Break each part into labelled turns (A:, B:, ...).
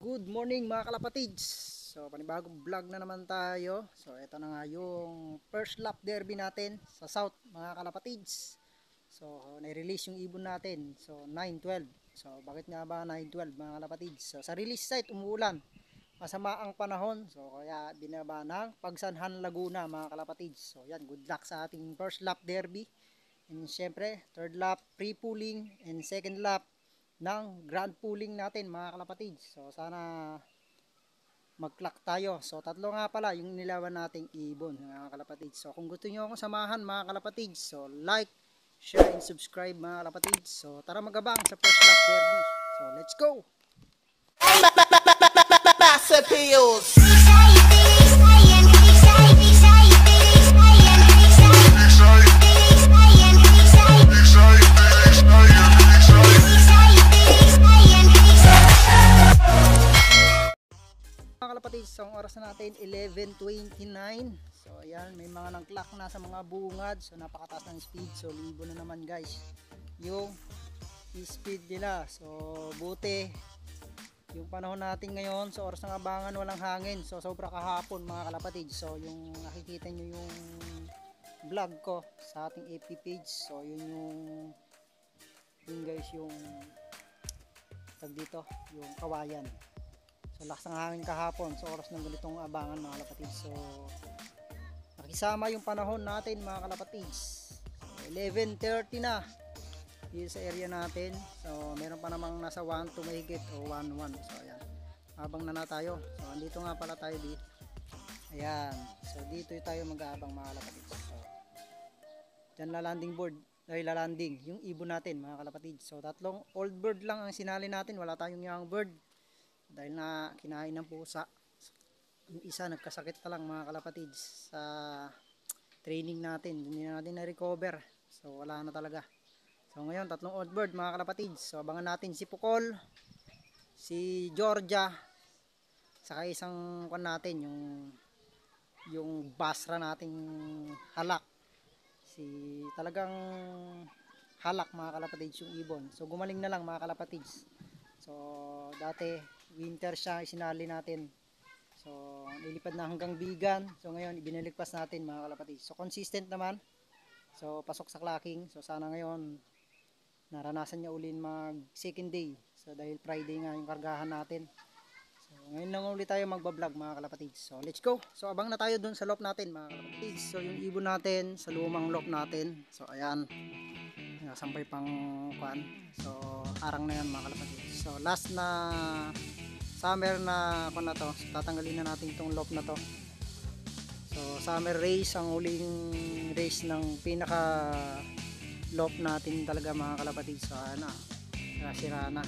A: Good morning mga kalapatids. So panibagong vlog na naman tayo. So ito na nga yung first lap derby natin sa South mga kalapatids. So na-release yung ibon natin. So 9-12. So bakit nga ba 9-12 mga kalapatids? So sa release site umuulan. Masama ang panahon. So kaya binaba ng Pagsanhan Laguna mga kalapatids. So yan, good luck sa ating first lap derby. And syempre third lap pre-pooling and second lap ng grand pooling natin mga kalapatids. So sana mag-clock tayo. So tatlo nga pala yung nilawan nating ibon mga kalapatids. So kung gusto niyo akong samahan mga kalapatids, so like, share and subscribe mga kalapatids. So tara magabang sa first lap derby. So let's go.
B: Massive pills.
A: Mga kalapatids, ang oras na natin 11:29. So ayan, may mga nang clock na sa mga bungad. So napakataas ng speed. So libo na naman guys yung speed nila. So buti yung panahon natin ngayon sa oras ng abangan walang hangin. So sobra kahapon mga kalapatids. So yung nakikita nyo yung vlog ko sa ating FB page. So yun guys yung tag dito, yung kawayan. So lakas ng hangin kahapon sa oras ng ganitong abangan mga kalapatids. So nakisama yung panahon natin mga kalapatids. So, 11:30 na dito sa area natin. So meron pa namang nasa 1-2 mahigit o 1-1. So ayan, abang na tayo. So andito nga pala tayo dito. Ayan, so dito tayo mag-aabang mga kalapatids. So dyan lalanding board, ay lalanding yung ibon natin mga kalapatids. So tatlong old bird lang ang sinali natin, wala tayong young bird dahil na kinain ng pusa. Yung isa nagkasakit na lang mga kalapatids sa training natin, hindi na natin na-recover. So wala na talaga. So ngayon tatlong old bird mga kalapatids. So abangan natin si Pukol, si Georgia, saka isang kwan natin yung Basra nating halak. Si talagang halak mga kalapatids yung ibon. So gumaling na lang mga kalapatids. So dati winter siya isinali natin. So nilipad na hanggang Bigan. So ngayon ibinaligpas natin mga kalapatids. So consistent naman. So pasok sa clocking. So sana ngayon naranasan niya ulit mag second day. So dahil Friday nga yung kargahan natin. So ngayon lang ulit tayo magbablog mga kalapatids. So let's go. So abang na tayo dun sa loop natin mga kalapatids. So yung ibon natin sa lumang loop natin. So ayan, sampay pang kuan. So arang na yan mga kalapatids. So last na summer na kuan na to. So tatanggalin na natin itong loop na to. So summer race ang huling race ng pinaka loop natin talaga mga kalapatids. So ano, sira na.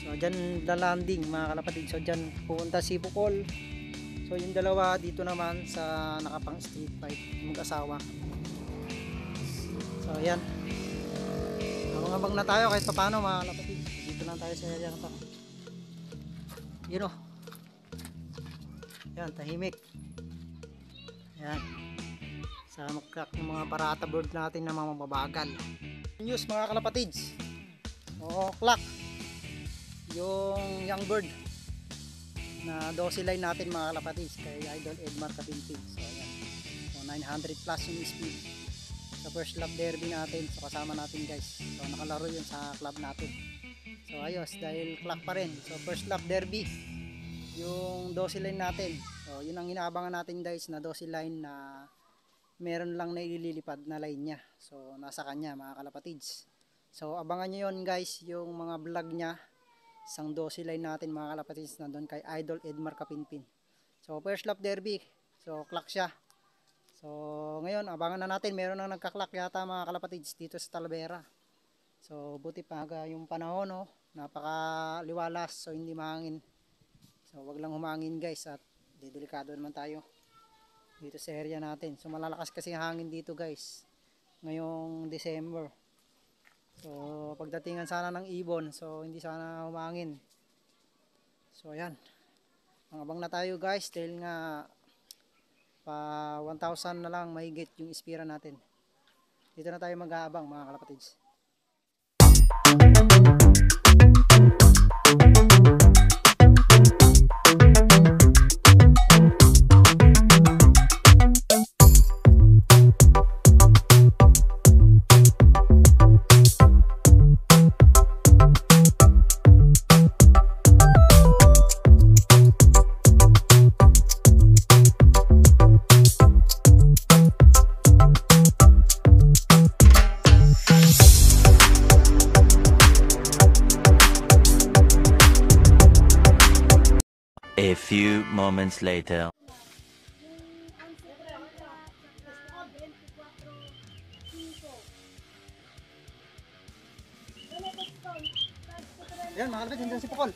A: So dyan landing mga kalapatids. So dyan pupunta si Pukol. So yung dalawa dito naman sa nakapang street fight mag-asawa. So ayan, abang na tayo kahit paano mga kalapatids. Dito lang tayo sa area na to. Yun o, yan, tahimik. Yan, sa magkak ng mga parata bird natin na mga mababagal. News mga kalapatids. O clock yung young bird na dosi line natin mga kalapatids kay Idol Edmar Kapinpin. So ayan, so 900 plus yung speed sa first lap derby natin. So kasama natin guys. So nakalaro yun sa club natin. So ayos dahil clock pa rin. So first lap derby yung dosi line natin. So yun ang inaabangan natin guys, na dosi line na meron lang na ililipad na line niya. So nasa kanya mga kalapatids. So abangan nyo yun guys, yung mga vlog niya. Isang dosi line natin mga kalapatids na doon kay Idol Edmar Kapinpin. So first lap derby. So clock siya. So ngayon abangan na natin, meron nang nagka-clock yata mga kalapatids dito sa Talavera. So buti pa yung panahon, no? Napakaliwalas, so hindi mahangin. So wag lang humangin guys, at delikado naman tayo dito sa area natin. So malalakas kasi hangin dito guys ngayong December. So pagdatingan sana ng ibon, so hindi sana humangin. So ayan, abang na tayo guys dahil nga pa 1,000 na lang mahigit yung ispira natin. Dito na tayo mag-aabang mga kalapatids.
C: A few moments later.
A: Ayan mga kalapit, nandiyan si Pukol.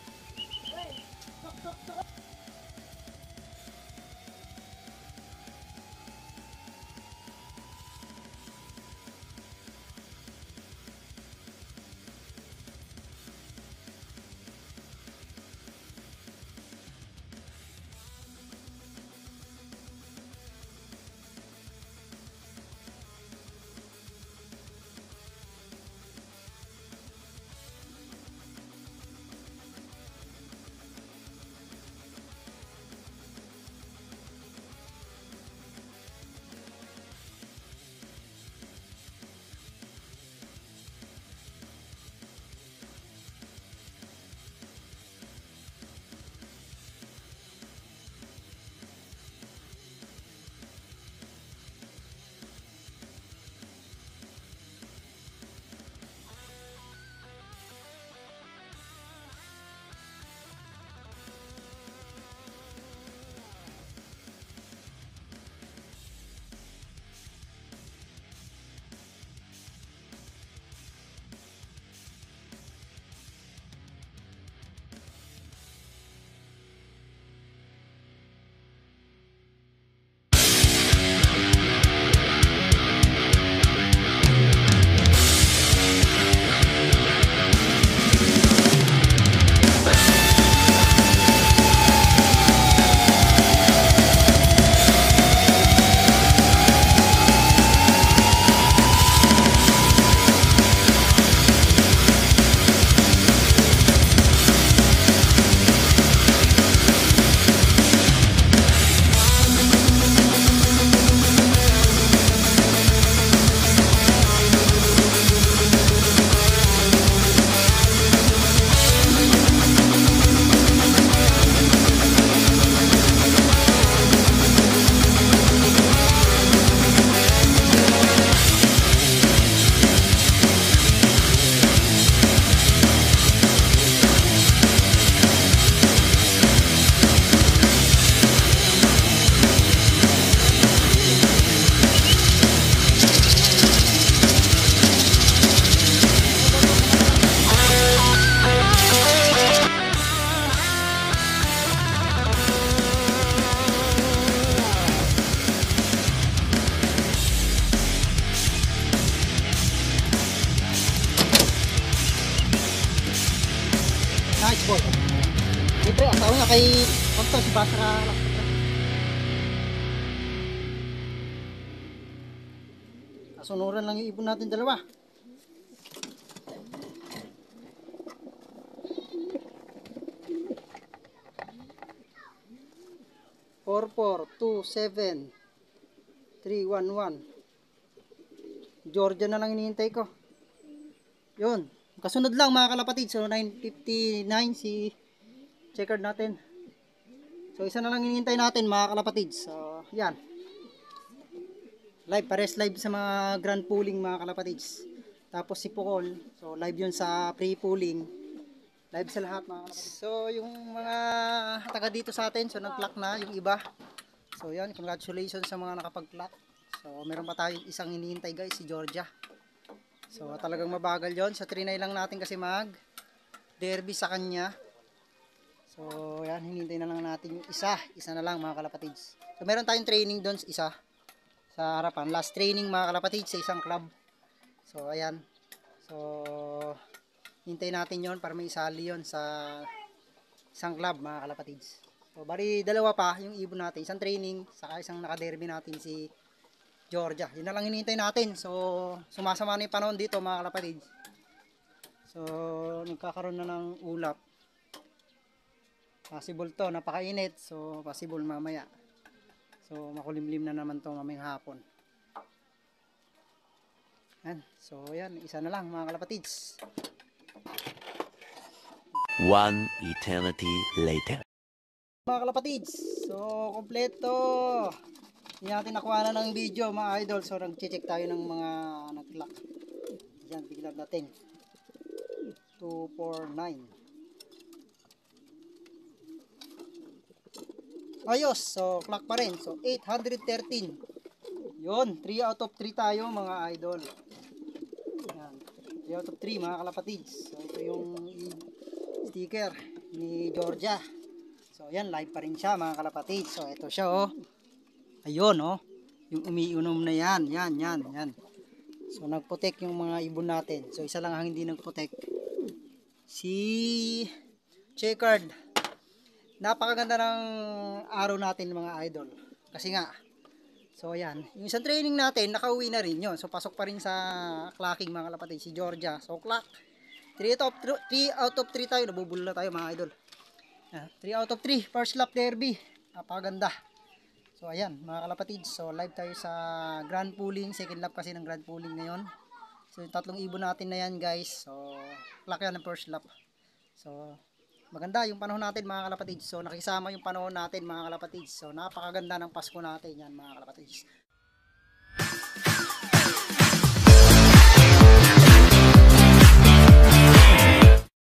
A: Nice ball. Siyempre, asawa nga kay Ponto, si Basra. Kasunuran lang yung ibon natin dalawa. Four, 2, 7, 3, 1, 1. Georgia na lang hinihintay ko. Yun. Kasunod lang mga kalapatid. So 9:59 si checkered natin. So isa na lang hinihintay natin mga kalapatid. So yan. Live, pares live sa mga grand pooling mga kalapatids. Tapos si Pukol, so live yun sa pre-pooling. Live sa lahat mga kalapatids. So yung mga taga dito sa atin, so nag-clock na yung iba. So yan, congratulations sa mga nakapag-clock. So meron pa tayong isang hinihintay guys, si Georgia. So talagang mabagal yon. So trinay lang natin kasi mag-derby sa kanya. So yan, hinihintay na lang natin yung isa. Isa na lang mga kalapatids. So meron tayong training doon isa. Sa harapan, last training mga kalapatid sa isang club. So ayan. So hintay natin yon para may isali yon sa isang club mga kalapatids. So bari dalawa pa yung ibon natin, isang training saka isang naka-derby natin si Georgia. Yun na lang hinihintay natin. So sumasama na yung panahon dito mga kalapatids. So nagkakaroon na ng ulap. Possible to, napakainit. So possible mamaya. So makulimlim na naman to mamayang hapon. Yan. So yan, isa na lang mga kalapatids.
C: One eternity later.
A: Mga kalapatids, so kompleto. Hindi natin nakuha na ng video mga idol. So nag-check tayo ng mga nag-lock. Yan, bigla natin 249. Ayos. So, clock pa rin. So, 813. Yun. 3 out of 3 tayo mga idol. Yan. 3 out of 3 mga kalapatids. So, ito yung sticker ni Georgia. So, yan. Live pa rin siya mga kalapatids. So, ito siya oh. Ayun oh. Yung umiinom na yan. Yan. So, nagprotect yung mga ibon natin. So, isa lang ang hindi nagprotect. Si Checkered. Napakaganda ng araw natin mga idol. Kasi nga, so ayan, yung isang training natin, nakauwi na rin yun. So pasok pa rin sa clocking mga kalapatid, si Georgia. So clock, 3 out of 3 tayo, nabubula na tayo mga idol. 3 out of 3, first lap derby. Napakaganda. So ayan mga kalapatid, so live tayo sa grand pooling, second lap kasi ng grand pooling ngayon. So yung tatlong ibon natin na yan guys, so clock yan ng first lap. So maganda yung panahon natin mga kalapatids. So nakisama yung panahon natin mga kalapatids. So napakaganda ng Pasko natin yan mga kalapatids.